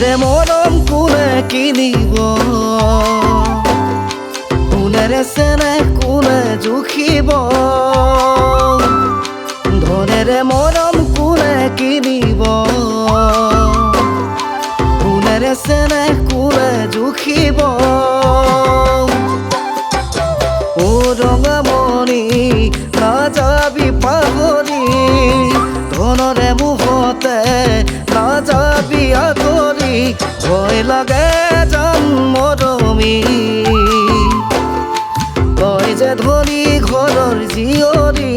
ধনেৰে মৰম কোনে কিনিব কোনেৰে চেনেহ কোনে জুখিব ধনেৰে মৰম কোনে কিনিব কোনেৰে চেনেহ কোনে জুখিব ও ৰঙামণি নাযাবি পাহৰি ধনৰে মুহতে নাযাবি আঁতৰি ভয় লাগে জান মৰমী তই যে ধনী ঘৰৰ জীয়ৰী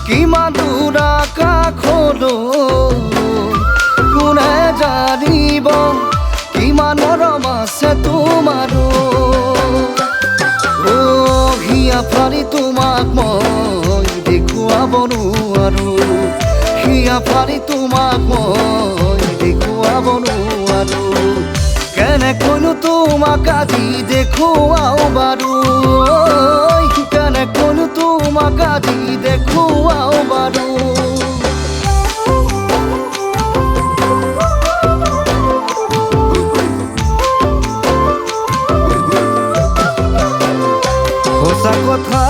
কিমান দূৰ আকাশলো কোনে জানিব কিমান মৰম আছে তোমাৰো হিয়া ফালি তোমাক মই দেখুৱাব নোৱাৰো হিয়া ফালি তোমাক মই দেখুৱাব নোৱাৰো কেনেকৈনো তোমাক আজি দেখুৱাও বাৰু কেনেকৈনো তোমাক আজি দেখুৱাও বাৰু সঁচা কথা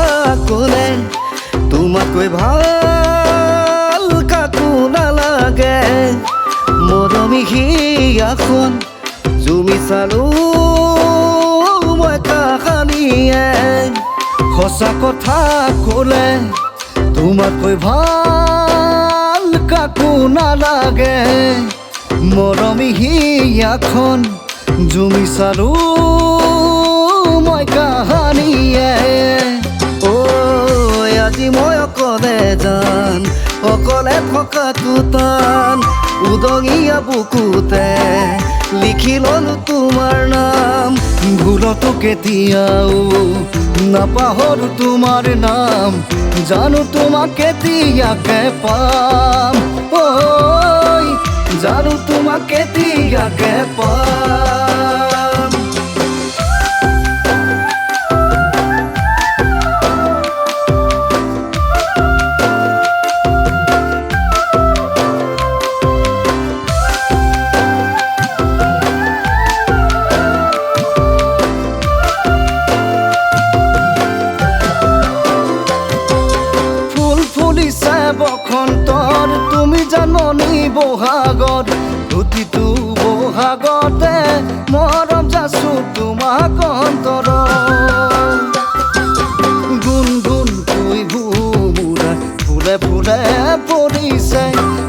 ক'লে তোমাতকৈ ভাল কাকো নালাগে মৰমী হিয়াখন জুমি চালো মই কাহানিয়ে সঁচা কথা ক'লে তোমাতকৈ ভাল কাকো নালাগে মৰমী হিয়াখন জুমি চালো মই কাহানিয়ে আজি মই অকলে যান অকলে থকাটো টান উদঙীয়া বুকুতে লিখি ললো তোমাৰ নাম ভুলতো কেতিয়াও নাপাহৰো তোমাৰ নাম জানো তোমাক কেতিয়াকে পাম জানো তোমাক কেতিয়াকে পাম বসন্তৰ তুমি জাননী বহাগত প্ৰতিটো বহাগতে মৰম যাচো তোমাক অন্তৰ গুণ গুণকৈ ভোমোৰা ফুলে ফুলে পৰিছে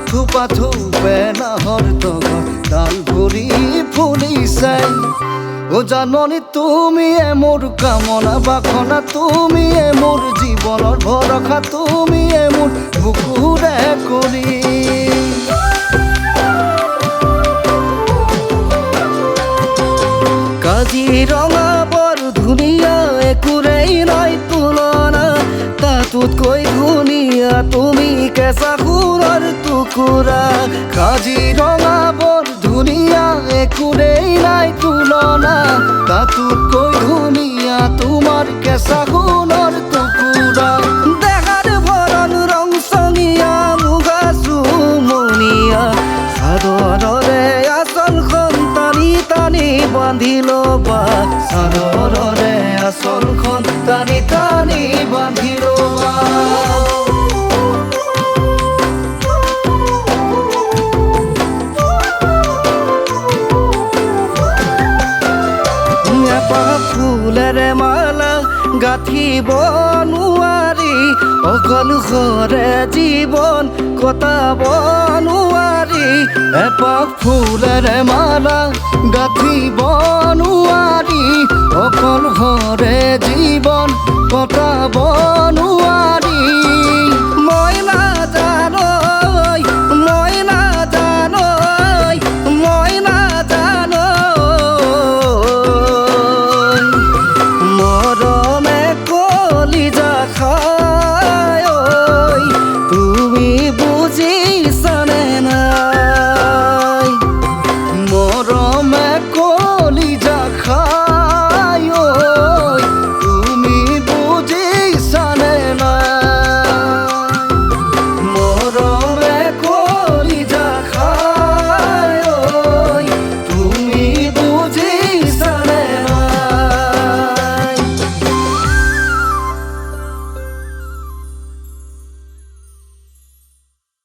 থোপা থোপে নাহৰ তগৰ ডাল ভৰি ফুলিছে জাননী তুমিয়ে মোৰ কামনা বাসনা তুমিয়ে মোৰ জীৱনৰ ভৰসা তুমিয়ে মোৰ বুকুৰে কৰি কাজিৰঙা বৰ ধুনীয়া একোৰেই নাই তুলনা তাতোতকৈ ধুনীয়া তুমি কেঁচা সোণৰ টুকুৰা কাজিৰঙা বৰ ধুনীয়া একোৰেই নাই তুলনা তাতোতকৈ ধুনীয়া তোমাৰ কেঁচা সোণৰ টুকুৰা দেখাৰ ভৰণ ৰং চঙীয়া মুগা চুমনীয়া চাদৰৰে আঁচলখন টানি টানি বান্ধি ল'বা চাদৰৰে আঁচলখন টানি টানি বান্ধি ল'বা ফুলেৰে মালা গাঁঠিব নোৱাৰি অকলশৰে জীৱন কটাব নোৱাৰি এপাহ ফুলেৰে মালা গাঁঠিব নোৱাৰি অকলশৰে জীৱন কটাব নোৱাৰি